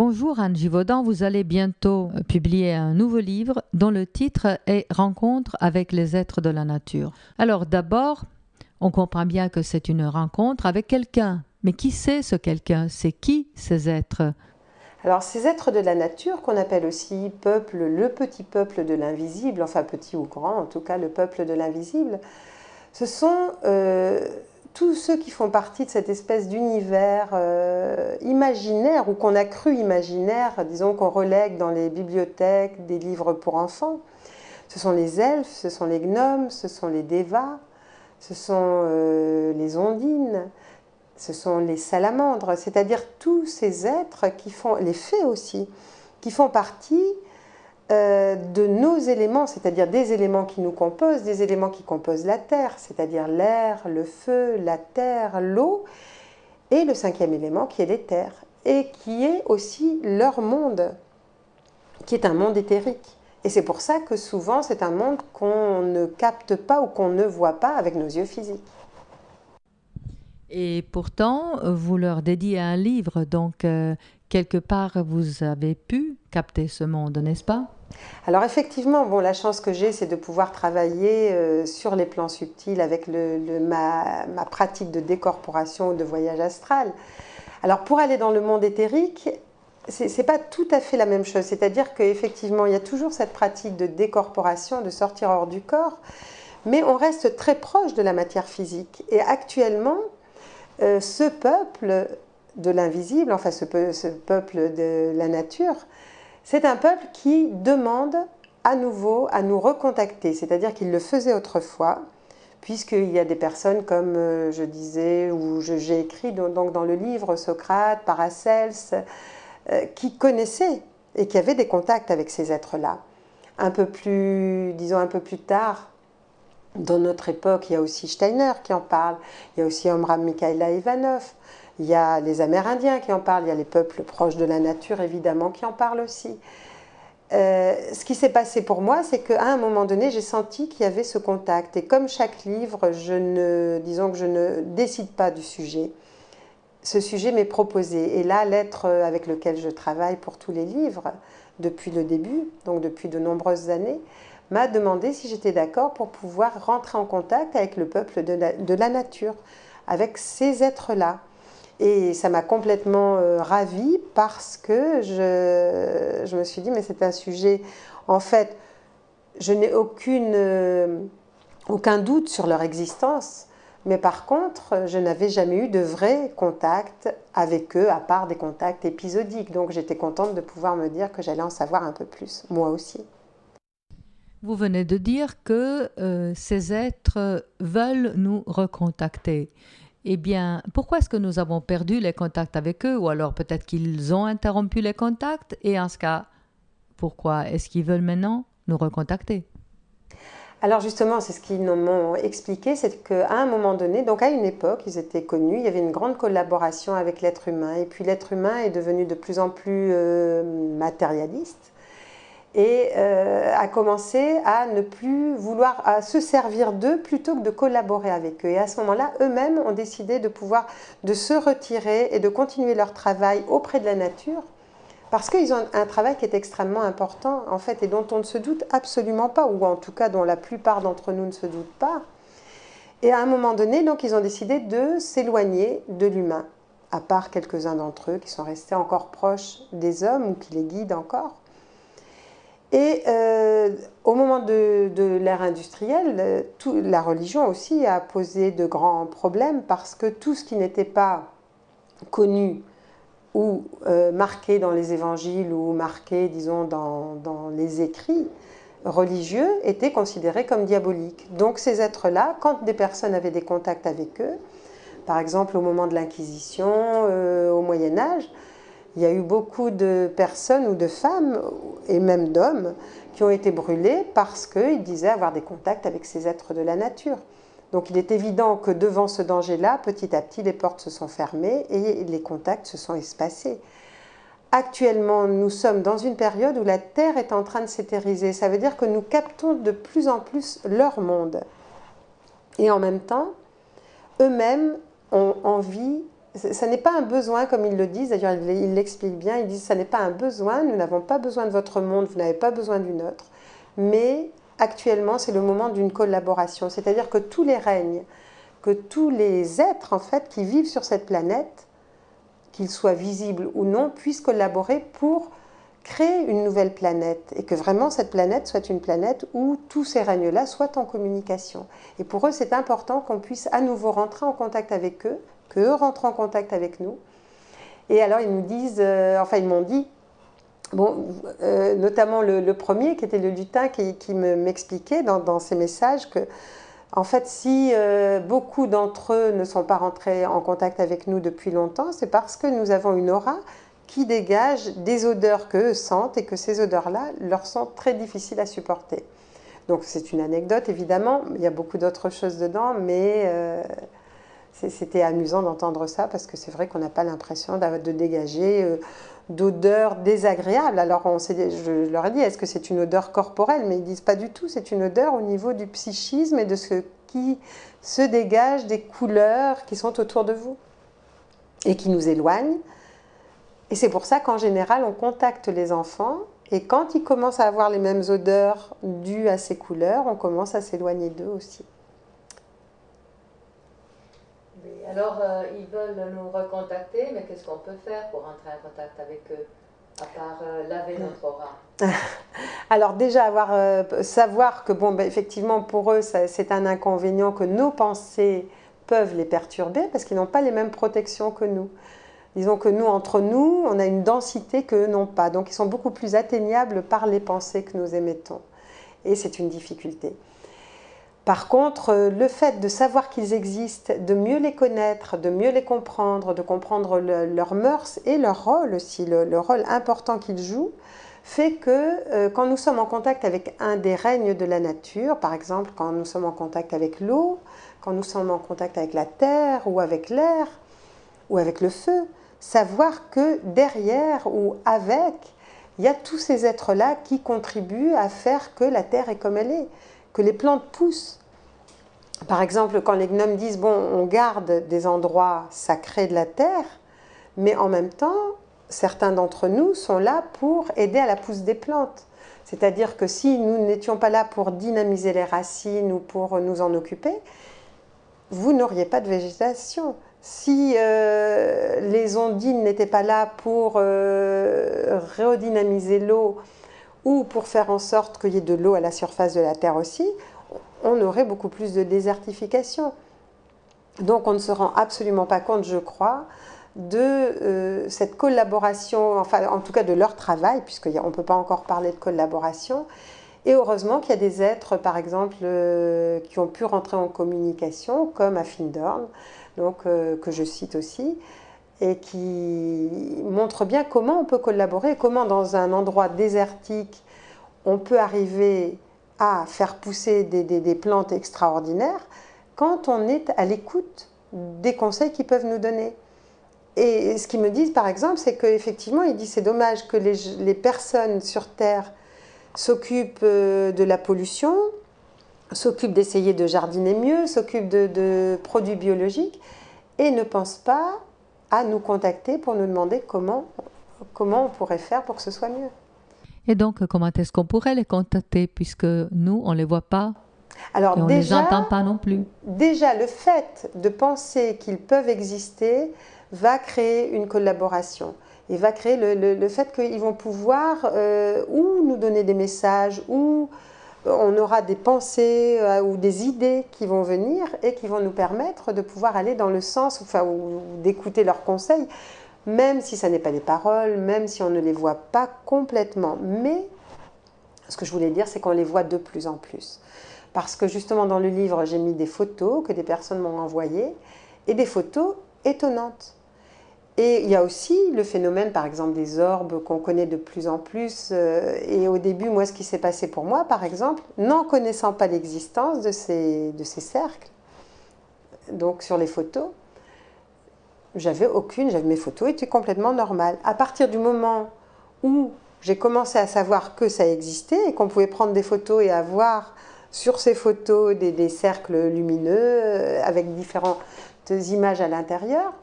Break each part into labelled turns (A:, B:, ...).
A: Bonjour Anne Givaudan, vous allez bientôt publier un nouveau livre dont le titre est Rencontre avec les êtres de la nature. Alors d'abord, on comprend bien que c'est une rencontre avec quelqu'un. Mais qui c'est ce quelqu'un? C'est qui ces êtres?
B: Alors ces êtres de la nature, qu'on appelle aussi peuple, le petit peuple de l'invisible, enfin petit ou grand, en tout cas le peuple de l'invisible, ce sont tous ceux qui font partie de cette espèce d'univers imaginaire ou qu'on a cru imaginaire, disons qu'on relègue dans les bibliothèques des livres pour enfants. Ce sont les elfes, ce sont les gnomes, ce sont les dévas, ce sont les ondines, ce sont les salamandres, c'est-à-dire tous ces êtres qui font, les fées aussi, qui font partie de nos éléments, c'est-à-dire des éléments qui nous composent, des éléments qui composent la terre, c'est-à-dire l'air, le feu, la terre, l'eau, et le cinquième élément qui est l'éther, et qui est aussi leur monde, qui est un monde éthérique. Et c'est pour ça que souvent c'est un monde qu'on ne capte pas ou qu'on ne voit pas avec nos yeux physiques.
A: Et pourtant, vous leur dédiez un livre, donc quelque part vous avez pu capter ce monde, n'est-ce pas?
B: Alors effectivement, bon, la chance que j'ai, c'est de pouvoir travailler sur les plans subtils avec ma pratique de décorporation ou de voyage astral. Alors pour aller dans le monde éthérique, c'est pas tout à fait la même chose. C'est-à-dire qu'effectivement, il y a toujours cette pratique de décorporation, de sortir hors du corps, mais on reste très proche de la matière physique. Et actuellement, ce peuple de l'invisible, enfin ce peuple de la nature, c'est un peuple qui demande à nouveau à nous recontacter, c'est-à-dire qu'il le faisait autrefois, puisqu'il y a des personnes comme je disais, ou j'ai écrit donc dans le livre Socrate, Paracels, qui connaissaient et qui avaient des contacts avec ces êtres-là. Un peu plus, disons un peu plus tard, dans notre époque, il y a aussi Steiner qui en parle, il y a aussi Omram Mikhaïla Ivanov, il y a les Amérindiens qui en parlent, il y a les peuples proches de la nature évidemment qui en parlent aussi. Ce qui s'est passé pour moi, c'est qu'à un moment donné, j'ai senti qu'il y avait ce contact. Et comme chaque livre, disons que je ne décide pas du sujet. Ce sujet m'est proposé. Et là, l'être avec lequel je travaille pour tous les livres, depuis le début, donc depuis de nombreuses années, m'a demandé si j'étais d'accord pour pouvoir rentrer en contact avec le peuple de la nature, avec ces êtres-là. Et ça m'a complètement ravie parce que je me suis dit, mais c'est un sujet, en fait, je n'ai aucun doute sur leur existence, mais par contre, je n'avais jamais eu de vrai contact avec eux, à part des contacts épisodiques. Donc j'étais contente de pouvoir me dire que j'allais en savoir un peu plus, moi aussi.
A: Vous venez de dire que ces êtres veulent nous recontacter. Eh bien, pourquoi est-ce que nous avons perdu les contacts avec eux? Ou alors peut-être qu'ils ont interrompu les contacts? Et en ce cas, pourquoi est-ce qu'ils veulent maintenant nous recontacter?
B: Alors justement, c'est ce qu'ils m'ont expliqué, c'est qu'à un moment donné, donc à une époque, ils étaient connus, il y avait une grande collaboration avec l'être humain, et puis l'être humain est devenu de plus en plus matérialiste, et a commencé à ne plus vouloir à se servir d'eux plutôt que de collaborer avec eux. Et à ce moment-là, eux-mêmes ont décidé de se retirer et de continuer leur travail auprès de la nature, parce qu'ils ont un travail qui est extrêmement important, en fait, et dont on ne se doute absolument pas, ou en tout cas dont la plupart d'entre nous ne se doutent pas. Et à un moment donné, donc, ils ont décidé de s'éloigner de l'humain, à part quelques-uns d'entre eux qui sont restés encore proches des hommes ou qui les guident encore. Et au moment de l'ère industrielle, la religion aussi a posé de grands problèmes parce que tout ce qui n'était pas connu ou marqué dans les évangiles ou marqué, disons, dans les écrits religieux était considéré comme diabolique. Donc ces êtres-là, quand des personnes avaient des contacts avec eux, par exemple au moment de l'Inquisition, au Moyen-Âge, il y a eu beaucoup de personnes ou de femmes, et même d'hommes, qui ont été brûlés parce qu'ils disaient avoir des contacts avec ces êtres de la nature. Donc il est évident que devant ce danger-là, petit à petit, les portes se sont fermées et les contacts se sont espacés. Actuellement, nous sommes dans une période où la Terre est en train de s'éthériser. Ça veut dire que nous captons de plus en plus leur monde. Et en même temps, eux-mêmes ont envie ça n'est pas un besoin comme ils le disent, d'ailleurs ils l'expliquent bien, ils disent ça n'est pas un besoin, nous n'avons pas besoin de votre monde, vous n'avez pas besoin du nôtre, mais actuellement c'est le moment d'une collaboration, c'est-à-dire que tous les règnes, que tous les êtres en fait qui vivent sur cette planète, qu'ils soient visibles ou non, puissent collaborer pour créer une nouvelle planète et que vraiment cette planète soit une planète où tous ces règnes-là soient en communication. Et pour eux, c'est important qu'on puisse à nouveau rentrer en contact avec eux, qu'eux rentrent en contact avec nous. Et alors ils nous disent, enfin ils m'ont dit, bon, notamment le premier qui était le lutin qui m'expliquait dans ses messages que en fait, si beaucoup d'entre eux ne sont pas rentrés en contact avec nous depuis longtemps, c'est parce que nous avons une aura qui dégage des odeurs qu'eux sentent et que ces odeurs-là leur sont très difficiles à supporter. Donc c'est une anecdote évidemment, il y a beaucoup d'autres choses dedans, mais c'était amusant d'entendre ça parce que c'est vrai qu'on n'a pas l'impression de dégager d'odeurs désagréables. Alors je leur ai dit, est-ce que c'est une odeur corporelle? Mais ils disent pas du tout, c'est une odeur au niveau du psychisme et de ce qui se dégage des couleurs qui sont autour de vous et qui nous éloignent. Et c'est pour ça qu'en général, on contacte les enfants et quand ils commencent à avoir les mêmes odeurs dues à ces couleurs, on commence à s'éloigner d'eux aussi.
A: Alors, ils veulent nous recontacter, mais qu'est-ce qu'on peut faire pour entrer en contact avec eux, à part laver notre aura?
B: Alors déjà, savoir que, bon, ben, effectivement, pour eux, c'est un inconvénient que nos pensées peuvent les perturber, parce qu'ils n'ont pas les mêmes protections que nous. Disons que nous, entre nous, on a une densité qu'eux n'ont pas. Donc, ils sont beaucoup plus atteignables par les pensées que nous émettons. Et c'est une difficulté. Par contre, le fait de savoir qu'ils existent, de mieux les connaître, de mieux les comprendre, de comprendre leurs mœurs et leur rôle aussi, le rôle important qu'ils jouent, fait que quand nous sommes en contact avec un des règnes de la nature, par exemple quand nous sommes en contact avec l'eau, quand nous sommes en contact avec la terre ou avec l'air ou avec le feu, savoir que derrière ou avec, il y a tous ces êtres-là qui contribuent à faire que la terre est comme elle est, que les plantes poussent. Par exemple, quand les gnomes disent, bon, on garde des endroits sacrés de la terre, mais en même temps, certains d'entre nous sont là pour aider à la pousse des plantes. C'est-à-dire que si nous n'étions pas là pour dynamiser les racines ou pour nous en occuper, vous n'auriez pas de végétation. Si les ondines n'étaient pas là pour redynamiser l'eau ou pour faire en sorte qu'il y ait de l'eau à la surface de la Terre aussi, on aurait beaucoup plus de désertification. Donc on ne se rend absolument pas compte, je crois, de cette collaboration, enfin en tout cas de leur travail, puisqu'on ne peut pas encore parler de collaboration. Et heureusement qu'il y a des êtres, par exemple, qui ont pu rentrer en communication, comme Afindorn, donc, que je cite aussi, et qui montrent bien comment on peut collaborer, comment dans un endroit désertique, on peut arriver à faire pousser des plantes extraordinaires quand on est à l'écoute des conseils qu'ils peuvent nous donner. Et ce qu'ils me disent, par exemple, c'est qu'effectivement, ils disent c'est dommage que les personnes sur Terre s'occupent de la pollution, s'occupent d'essayer de jardiner mieux, s'occupent de produits biologiques et ne pensent pas à nous contacter pour nous demander comment on pourrait faire pour que ce soit mieux.
A: Et donc, comment est-ce qu'on pourrait les contacter puisque nous, on ne les voit pas?
B: Alors
A: et on ne les entend pas non plus.
B: Déjà, le fait de penser qu'ils peuvent exister va créer une collaboration. Et va créer le fait qu'ils vont pouvoir ou nous donner des messages, ou on aura des pensées ou des idées qui vont venir et qui vont nous permettre de pouvoir aller dans le sens, enfin, ou d'écouter leurs conseils, même si ça n'est pas des paroles, même si on ne les voit pas complètement. Mais ce que je voulais dire, c'est qu'on les voit de plus en plus. Parce que justement dans le livre, j'ai mis des photos que des personnes m'ont envoyées, et des photos étonnantes. Et il y a aussi le phénomène, par exemple, des orbes qu'on connaît de plus en plus. Et au début, moi, ce qui s'est passé pour moi, par exemple, n'en connaissant pas l'existence de ces cercles, donc sur les photos, mes photos étaient complètement normales. À partir du moment où j'ai commencé à savoir que ça existait et qu'on pouvait prendre des photos et avoir sur ces photos des cercles lumineux avec différentes images à l'intérieur,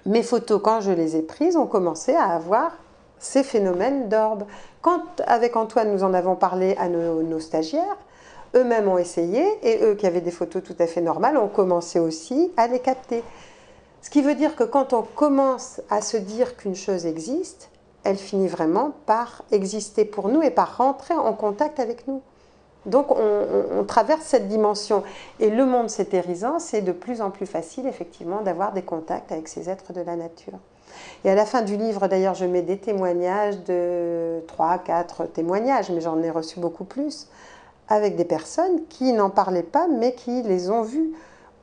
B: mes photos, quand je les ai prises, ont commencé à avoir ces phénomènes d'orbe. Quand, avec Antoine, nous en avons parlé à nos stagiaires, eux-mêmes ont essayé, et eux qui avaient des photos tout à fait normales, ont commencé aussi à les capter. Ce qui veut dire que quand on commence à se dire qu'une chose existe, elle finit vraiment par exister pour nous et par rentrer en contact avec nous. Donc on traverse cette dimension. Et le monde s'éthérisant, c'est de plus en plus facile, effectivement, d'avoir des contacts avec ces êtres de la nature. Et à la fin du livre, d'ailleurs, je mets des témoignages de 3, 4 témoignages, mais j'en ai reçu beaucoup plus, avec des personnes qui n'en parlaient pas, mais qui les ont vus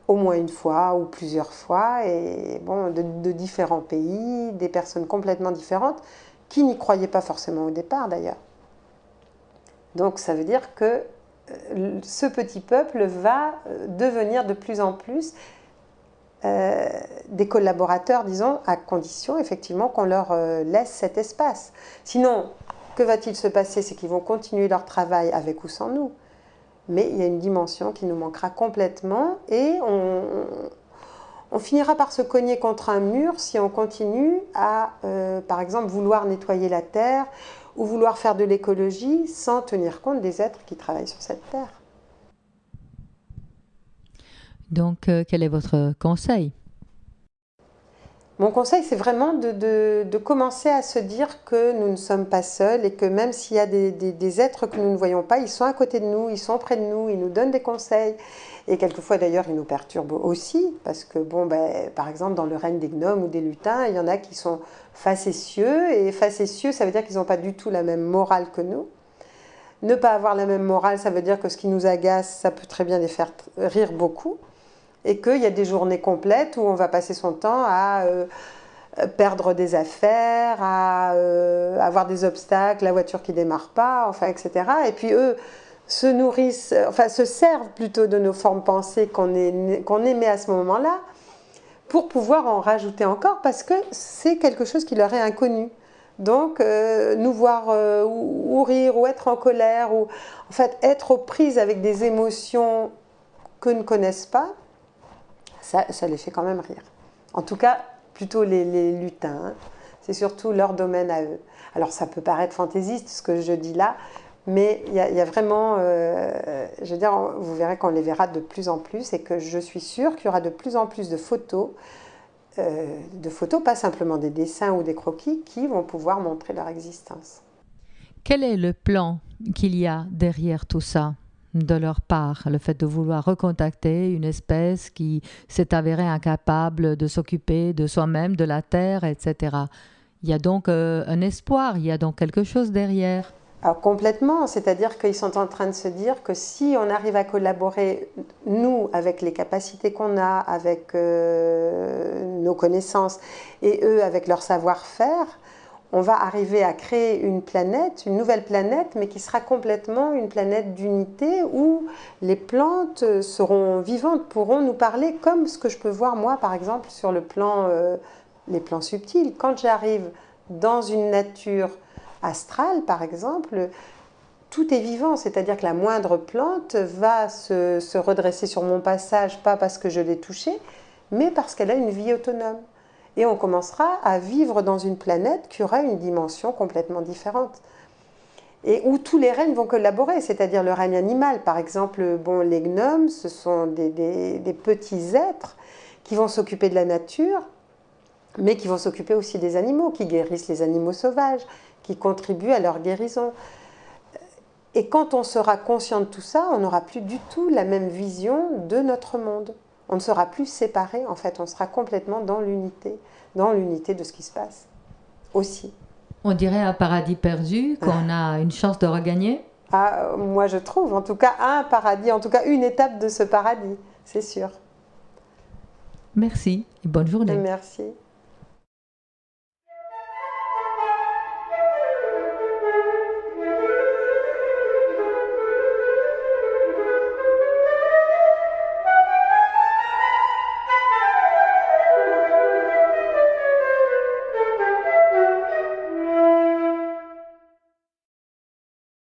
B: au moins une fois ou plusieurs fois, et bon, de différents pays, des personnes complètement différentes, qui n'y croyaient pas forcément au départ, d'ailleurs. Donc ça veut dire que ce petit peuple va devenir de plus en plus des collaborateurs, disons, à condition effectivement qu'on leur laisse cet espace. Sinon, que va-t-il se passer? C'est qu'ils vont continuer leur travail avec ou sans nous. Mais il y a une dimension qui nous manquera complètement et on finira par se cogner contre un mur si on continue à, par exemple, vouloir nettoyer la terre ou vouloir faire de l'écologie sans tenir compte des êtres qui travaillent sur cette terre.
A: Donc, quel est votre conseil?
B: Mon conseil, c'est vraiment de commencer à se dire que nous ne sommes pas seuls et que même s'il y a des êtres que nous ne voyons pas, ils sont à côté de nous, ils sont près de nous, ils nous donnent des conseils. Et quelquefois, d'ailleurs, ils nous perturbent aussi parce que, bon, ben, par exemple, dans le règne des gnomes ou des lutins, il y en a qui sont facétieux. Et facétieux, ça veut dire qu'ils n'ont pas du tout la même morale que nous. Ne pas avoir la même morale, ça veut dire que ce qui nous agace, ça peut très bien les faire rire beaucoup. Et qu'il y a des journées complètes où on va passer son temps à perdre des affaires, à avoir des obstacles, la voiture qui ne démarre pas, enfin, etc. Et puis eux se nourrissent, enfin se servent plutôt de nos formes pensées qu'on aimait à ce moment-là pour pouvoir en rajouter encore parce que c'est quelque chose qui leur est inconnu. Donc nous voir ou rire ou être en colère ou en fait être aux prises avec des émotions que ne connaissent pas, ça les fait quand même rire. En tout cas, plutôt les lutins. Hein. C'est surtout leur domaine à eux. Alors ça peut paraître fantaisiste ce que je dis là, mais il y a vraiment, je veux dire, vous verrez qu'on les verra de plus en plus et que je suis sûre qu'il y aura de plus en plus de photos, pas simplement des dessins ou des croquis, qui vont pouvoir montrer leur existence.
A: Quel est le plan qu'il y a derrière tout ça? De leur part, le fait de vouloir recontacter une espèce qui s'est avérée incapable de s'occuper de soi-même, de la terre, etc. Il y a donc un espoir, il y a donc quelque chose derrière.
B: Alors complètement, c'est-à-dire qu'ils sont en train de se dire que si on arrive à collaborer, nous, avec les capacités qu'on a, avec nos connaissances, et eux avec leur savoir-faire, on va arriver à créer une planète, une nouvelle planète, mais qui sera complètement une planète d'unité où les plantes seront vivantes, pourront nous parler comme ce que je peux voir moi, par exemple, sur le plan, les plans subtils. Quand j'arrive dans une nature astrale, par exemple, tout est vivant, c'est-à-dire que la moindre plante va se redresser sur mon passage, pas parce que je l'ai touchée, mais parce qu'elle a une vie autonome. Et on commencera à vivre dans une planète qui aura une dimension complètement différente. Et où tous les règnes vont collaborer, c'est-à-dire le règne animal. Par exemple, bon, les gnomes, ce sont des petits êtres qui vont s'occuper de la nature, mais qui vont s'occuper aussi des animaux, qui guérissent les animaux sauvages, qui contribuent à leur guérison. Et quand on sera conscient de tout ça, on n'aura plus du tout la même vision de notre monde. On ne sera plus séparés, en fait, on sera complètement dans l'unité de ce qui se passe aussi.
A: On dirait un paradis perdu qu'on a une chance de regagner.
B: Ah, moi je trouve, en tout cas un paradis, en tout cas une étape de ce paradis, c'est sûr.
A: Merci et bonne journée.
B: Merci.